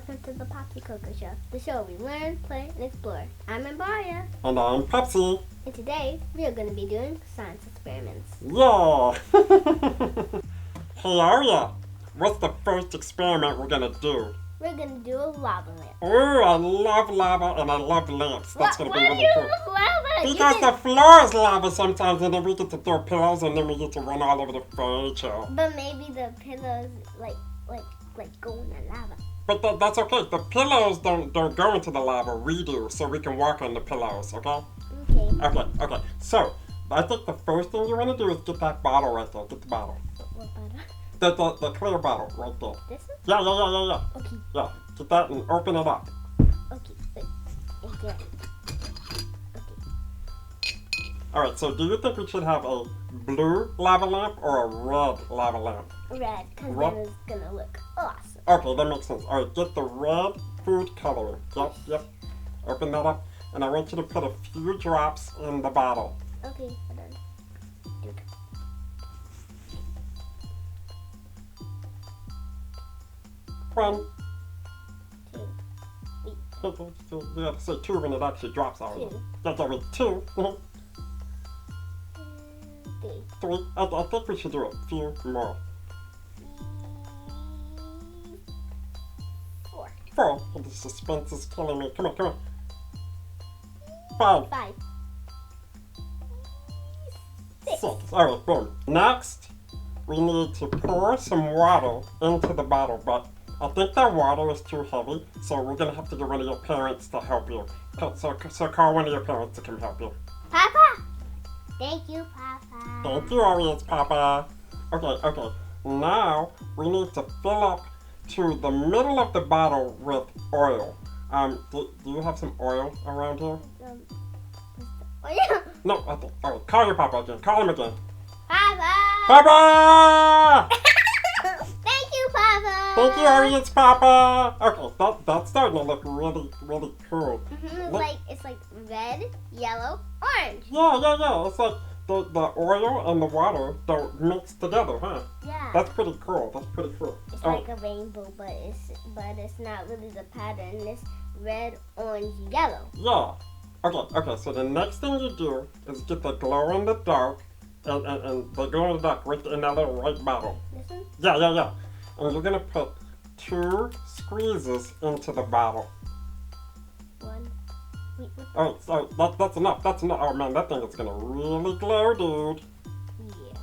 welcome to the Popsii Coco Show, the show we learn, play, and explore. I'm Aria. And I'm Popsii. And today, we are going to be doing science experiments. Yeah! Hey Aria, what's the first experiment we're going to do? We're going to do a lava lamp. Oh, I love lava and I love lamps. That's going to be really cool. Lava? Because the floor is lava sometimes, and then we get to throw pillows and then we get to run all over the furniture. But maybe the pillows, like go in the lava. But that's okay. The pillows don't go into the lava. We do, so we can walk on the pillows, okay? Okay. Okay. So, I think the first thing you want to do is get that bottle right there. Get the bottle. What bottle? The clear bottle right there. This one? Yeah. Okay. Yeah, get that and open it up. Okay. Okay. Alright, so do you think we should have a blue lava lamp or a red lava lamp? Red, because then it's going to look awesome. Okay, that makes sense. Alright, get the red food coloring. Yep. Open that up. And I want you to put a few drops in the bottle. Okay, hold on. One. Two. You have to say two when it actually drops already. Two. That's already two. Three. I think we should do a few more. Four. The suspense is killing me. Come on. Five. Six. Alright, boom. Next, we need to pour some water into the bottle, but I think that water is too heavy, so we're going to have to get one of your parents to help you. So call one of your parents to come help you. Papa! Thank you, Papa. Thank you, Aria's Papa. Okay. Now, we need to fill up to the middle of the bottle with oil. Do you have some oil around here? Oil? No, I think. Alright, call your Papa again. Call him again. Papa! Papa! Thank you, Papa! Thank you, Aria's Papa! Okay, that's starting to look really, really cool. It's like red, yellow, orange. Yeah. It's like the oil and the water don't mix together, huh? Yeah. That's pretty cool. It's like a rainbow, but it's not really the pattern. It's red, orange, yellow. Yeah. Okay, so the next thing you do is get the glow in the dark and the glow in the dark right in that little white bottle. This one? Yeah. And you're gonna put 2 squeezes into the bottle. One. Wait. Alright, so that's enough. Oh man, that thing is gonna really glow, dude. Yeah.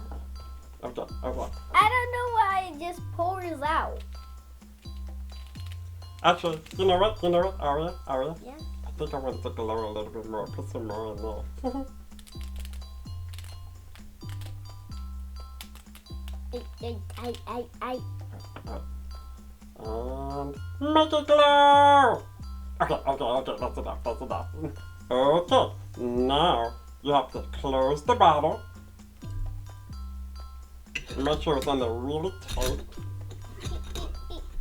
Okay. I don't know why it just pours out. Actually, you know what, Aria? Yeah? I think I want it to glow a little bit more. Put some more in there. I. And make it glow! Okay, that's enough. Okay, now you have to close the bottle. Make sure it's on there really tight.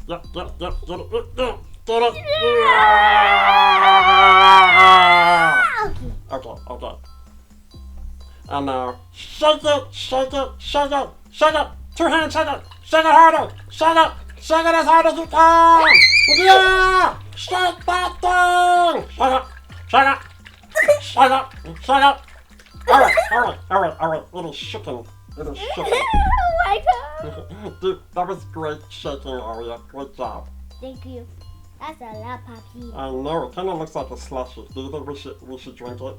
Yep, get it. Yeah! Okay. And now, shake it. 2 hands, shake it harder. Shake it as hard as you can. Yeah! Shake that thing. Shake it. Alright. It is shaking. Oh my god! Dude, that was great shaking, Aria. Great job. Thank you. That's a lot, Poppy. I know, it kind of looks like a slushy. Do you think we should drink it?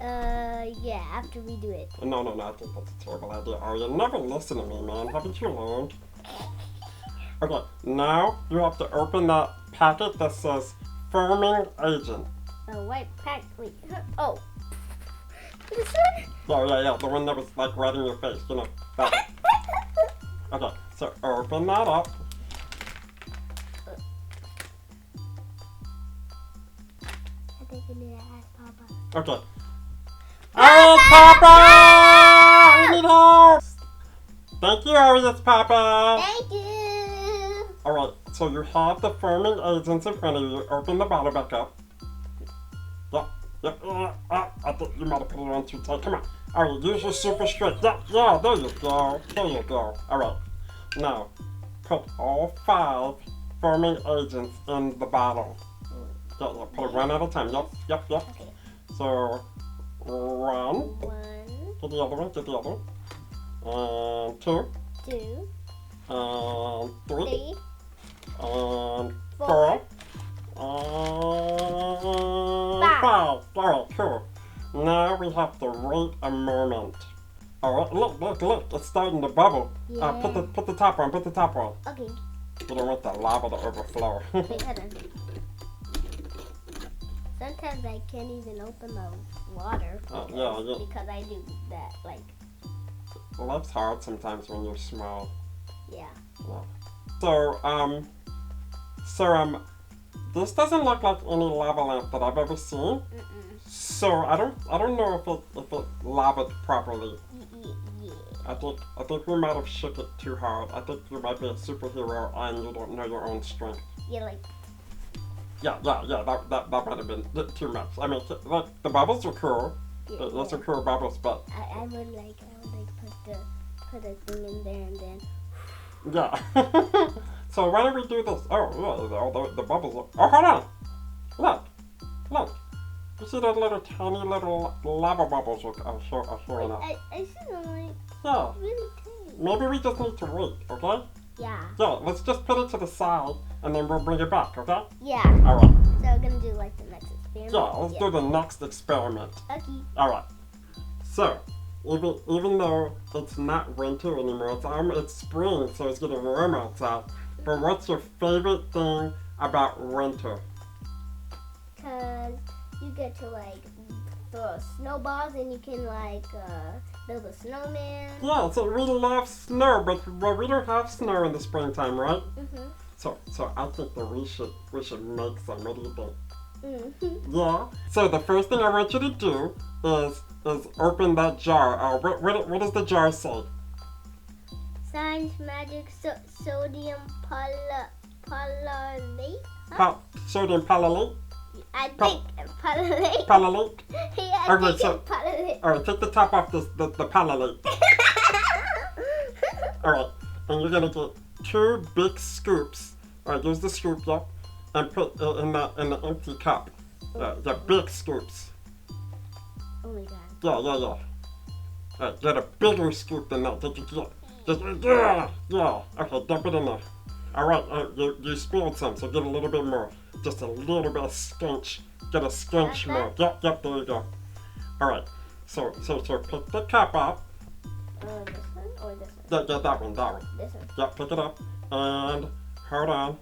Yeah, after we do it. No, I think that's a terrible idea, Aria. Never listen to me, man. Haven't you learned? Okay, now you have to open that packet that says firming agent. A white pack. Wait. Oh. This one? Yeah. The one that was like right in your face, you know. That one. Okay, so open that up. I think we need to ask Papa. Okay. Oh, Papa! We need help! Thank you, Aria's Papa! Thank you! Alright, so you have the firming agents in front of you. Open the bottle back up. Yep. I think you might have put it on too tight. Come on. Alright, use your super strength. Yeah, there you go. Alright. Now, put all 5 foaming agents in the bottle. Yeah, put it one at a time. Yep. Okay. So, one. One. Get the other one. And two. Two. And three. Three. And Four. And Five. Alright, cool. Now we have to wait a moment. Alright, look, it's starting to bubble. Yeah. Put the top on. Okay. You don't want the lava to overflow. Wait, hold on. Sometimes I can't even open the water Yeah. because I do that, like, Life's hard sometimes when you're small. yeah. So, this doesn't look like any lava lamp that I've ever seen. So I don't know if it lavaed properly. Yeah. I think we might have shook it too hard. I think you might be a superhero and you don't know your own strength. Yeah, like, Yeah. That might have been too much. I mean, like the bubbles are cool. yeah. Those are cool bubbles, but I would like put a thing in there and then. yeah. So why don't we do this? Oh, yeah, the bubbles are... Oh, hold on! Look! You see those little tiny little lava bubbles are showing up? I see them, like, Yeah. really tiny. Maybe we just need to wait, okay? Yeah. Yeah, let's just put it to the side and then we'll bring it back, okay? Yeah. Alright. So we're gonna do, like, the next experiment? Yeah, let's do the next experiment. Okay. Alright. So, even though it's not winter anymore, it's spring, so it's getting warm outside. But what's your favorite thing about winter? Because you get to, like, throw snowballs and you can, like, build a snowman. Yeah, so we love snow, but we don't have snow in the springtime, right? Mm-hmm. So I think that we should make some. What do you think? Mm-hmm. Yeah. So the first thing I want you to do is open that jar. What does the jar say? Science, magic, sodium palylate. Sodium palylate. I think palylate. Palylate. Yeah, I Okay, think so- it's palylate. All right, take the top off the palylate. All right, and you're gonna get 2 big scoops. All right, use the scoop, yep, and put it in the empty cup. The big scoops. Oh my god. Yeah. All right, get a bigger scoop than that. Did you get? Yeah. Okay, dump it in there. All right, you spilled some, so get a little bit more. Just a little bit of skinch. Get a skinch more. Yep, there you go. All right, so pick the cup up. This one or this one? Yeah, that one. This one. Yeah, pick it up and hold on.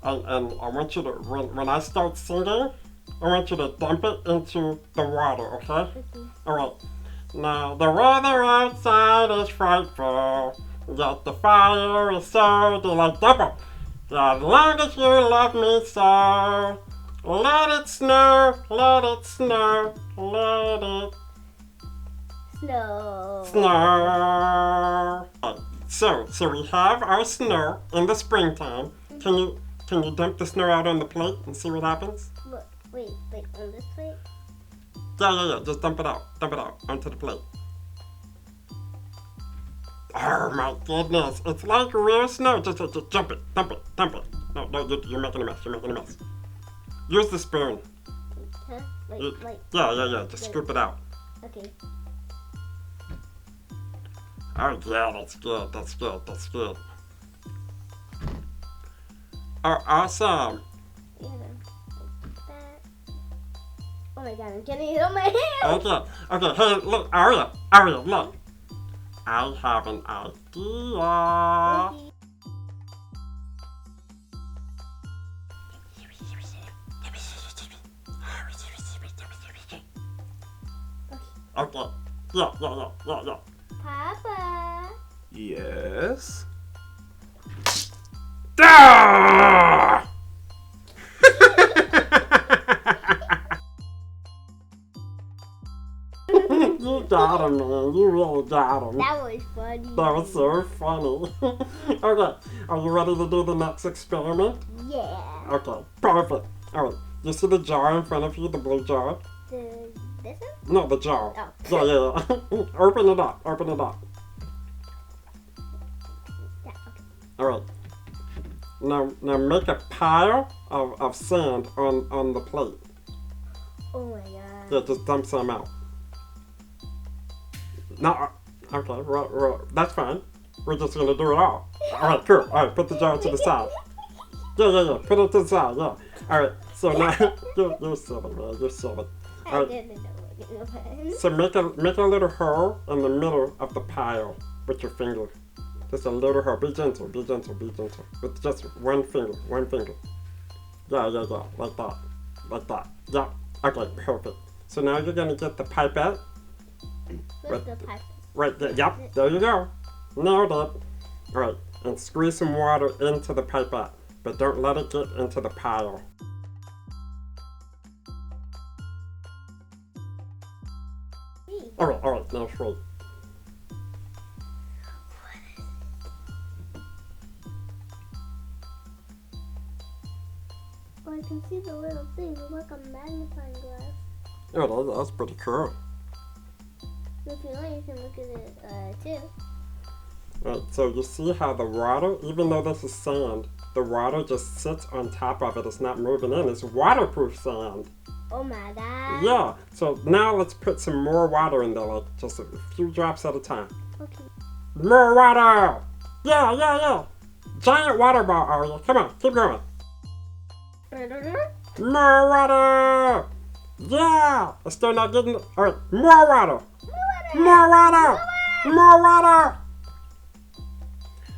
And I want you to, when I start singing, I want you to dump it into the water, okay? Okay. Alright. Now, the weather outside is frightful, yet the fire is so delightful. As long as you love me so, let it snow, let it snow, let it Snow. snow. So we have our snow in the springtime. Can you dump the snow out on the plate and see what happens? Look, wait, on this plate? Yeah. Just dump it out onto the plate. Oh my goodness, it's like real snow. Just dump it. No, you're making a mess. Use the spoon. Huh? Like. Yeah. Just scoop it out. Okay. Oh yeah, that's good. Oh, awesome. Yeah, like that. Oh my god, I'm getting it on my hand. Okay. Hey, look, Aria, look. I have an idea. Okay. Okay. Yeah. Papa. Yes. Ah! You got him, man. You really got him. That was funny. That was so funny. Okay, are you ready to do the next experiment? Yeah. Okay, perfect. Alright, you see the jar in front of you, the blue jar? This one? No, the jar. Oh. Yeah. Open it up. Yeah, okay. Alright. Now make a pile of sand on the plate. Oh my god. Yeah, just dump some out. No, okay, well, that's fine. We're just gonna do it all. Alright, cool. Alright, put the jar to the side. Yeah. Put it to the side, yeah. Alright, so now, you're silly, man, you're silly. I didn't know what you meant. So make a little hole in the middle of the pile with your finger. Just a little hole. Be gentle. With just one finger. Yeah. Like that. Yeah. Okay, perfect. So now you're gonna get the pipette. What's the pipe? Right there. Yep. There you go. Nailed it. Alright, and squeeze some water into the pipette, but don't let it get into the pile. Alright, now wait. Oh, I can see the little thing. It's like a magnifying glass. Oh, that's pretty cool. If you want, you can look at it too. Right, so you see how the water, even though this is sand, the water just sits on top of it. It's not moving in. It's waterproof sand. Oh my god. Yeah, so now let's put some more water in there, like just a few drops at a time. Okay. More water! Yeah. Giant water ball, Aria. Come on, keep going. More water! Yeah! It's still not getting... Alright, more water! More water!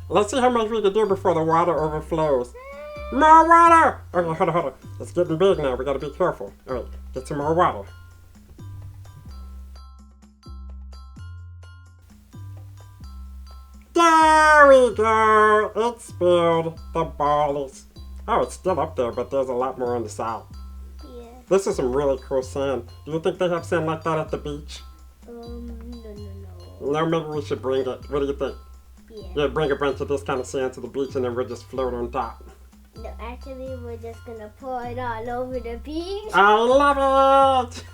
Let's see how much we can do before the water overflows. More water! Okay, hold on. It's getting big now. We gotta be careful. Alright, get some more water. There we go! It spilled. The ball is... Oh, it's still up there, but there's a lot more on the side. Yeah. This is some really cool sand. Do you think they have sand like that at the beach? No. No, maybe we should bring it. What do you think? Yeah, bring a bunch of this kind of sand to the beach and then we'll just float on top. No, actually, we're just gonna pour it all over the beach. I love it!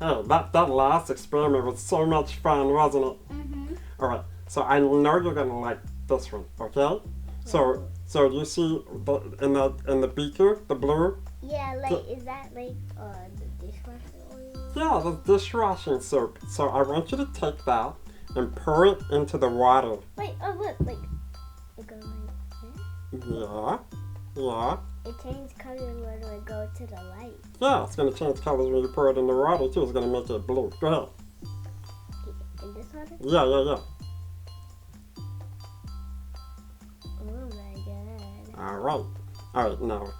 Hey, that last experiment was so much fun, wasn't it? Mm-hmm. Alright, so I know you're gonna like this one, okay? So you see in the beaker, the blue? Yeah, is that the dishwasher oil? Yeah, the dishwashing soap. So I want you to take that and pour it into the water. Wait, look, it goes like this? Yeah. It changes color when we go to the light. Yeah, it's gonna change colors when you pour it in the water too. It's gonna make it blue. Go ahead. In this water? Yeah. Oh my god. Alright, now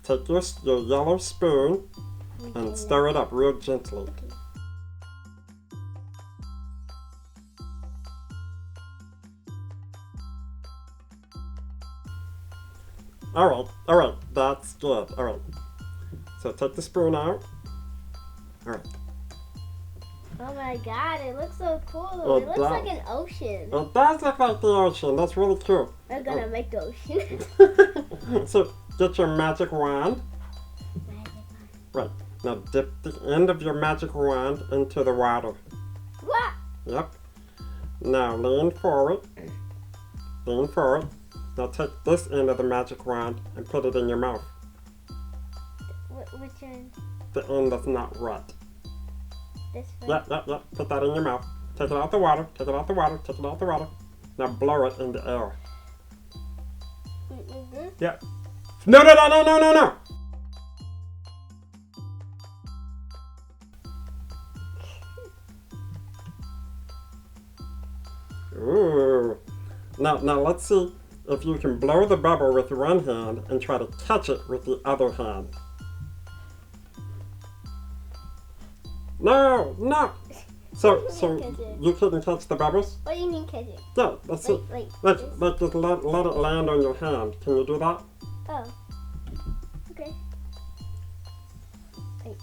take your yellow spoon and stir it up real gently. Okay. Alright, that's good. Alright. So take the spoon out. Alright. Oh my god, it looks so cool though. It looks like an ocean. It does look like the ocean. That's really cool. We're gonna make the ocean. So get your magic wand. Right. Now dip the end of your magic wand into the water. What? Yep. Now lean forward. Now take this end of the magic wand and put it in your mouth. Which end? The end that's not wet. This one? Yep. Put that in your mouth. Take it out the water. Now blow it in the air. Mm-hmm. Yep. No. Ooh. Now let's see if you can blow the bubble with one hand and try to catch it with the other hand. No. So you couldn't catch the bubbles? What do you mean catch it? Yeah, let's see. Let's just let it land on your hand. Can you do that? Oh. Okay. Wait.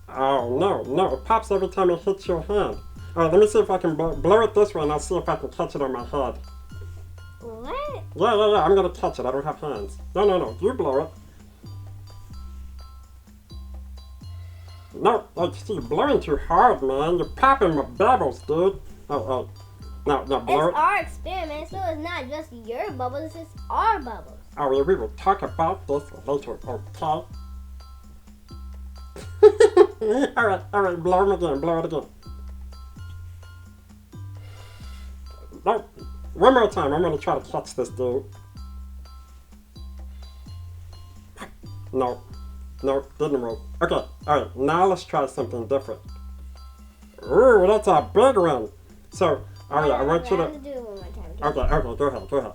Oh, no. It pops every time it hits your hand. Alright, let me see if I can blow it this way and I'll see if I can catch it on my head. What? Yeah, I'm gonna catch it. I don't have hands. No. You blow it. No, you're blowing too hard, man. You're popping my bubbles, dude. Oh. No, blow it. It's our experiment, so it's not just your bubbles, it's our bubbles. Oh, yeah, we will talk about this later, okay? Alright, blow it again. No, one more time, I'm gonna try to catch this dude. No, didn't move. Okay, alright, now let's try something different. Ooh, that's a big one. So, Aria, I want you to... I'm gonna do it one more time. Okay, go ahead.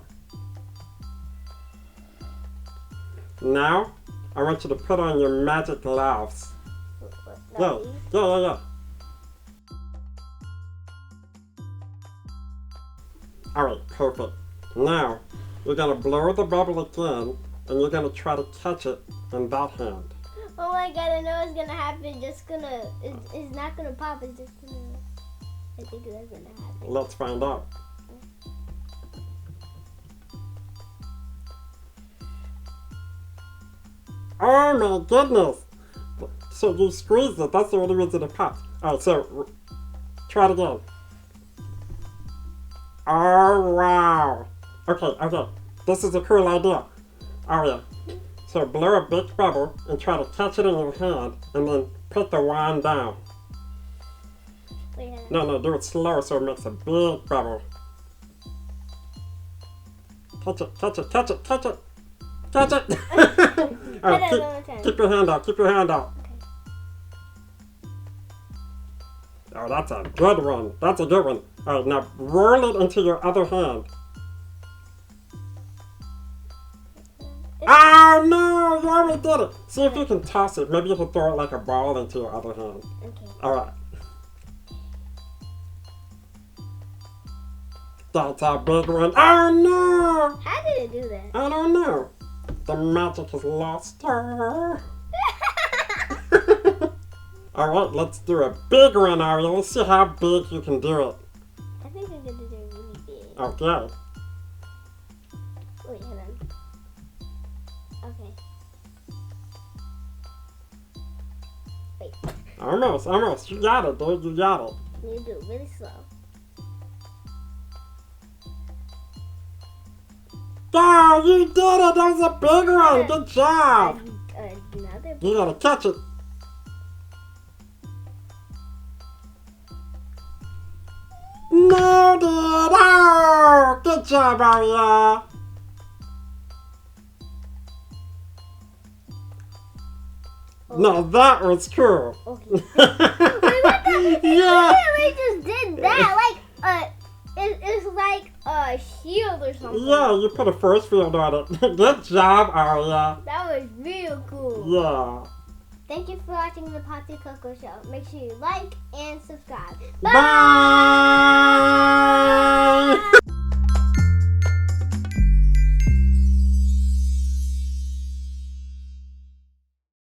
Now, I want you to put on your magic gloves. Yeah. Alright, perfect. Now, you're gonna blow the bubble again, and you're gonna try to catch it in that hand. Oh my god, I know it's gonna happen. It's not gonna pop, it's just gonna... I think that's gonna happen. Let's find out. Oh my goodness! So you squeezed it, that's the only reason it popped. Alright, so try it again. Oh wow! Okay, this is a cool idea. Aria, so blow a big bubble and try to catch it in your hand and then put the wand down. Wait, No, do it slow so it makes a big bubble. Catch it! Alright, keep your hand out. Okay. Oh, that's a good one. Alright, now roll it into your other hand. Oh no, you already did it. See if you can toss it. Maybe you can throw it like a ball into your other hand. Okay. Alright. That's a big one. Oh no! How did it do that? I don't know. The magic has lost her. Alright, let's do a big one, Aria. Let's see how big you can do it. I think I'm gonna do it really big. Okay. Wait, hold on. Okay. Wait. Almost. You got it, dude. You got it. You do it really slow. Oh, you did it! That was a big one! Good job! Another You gotta catch it. No, dude! Oh! Good job, Aria! Now that was cool. Okay. Wait, what the? Yeah. We just did that. It's like a shield or something. Yeah, you put a force field on it. Good job, Aria. That was real cool. Yeah. Thank you for watching the Popsii Coco Show. Make sure you like and subscribe. Bye.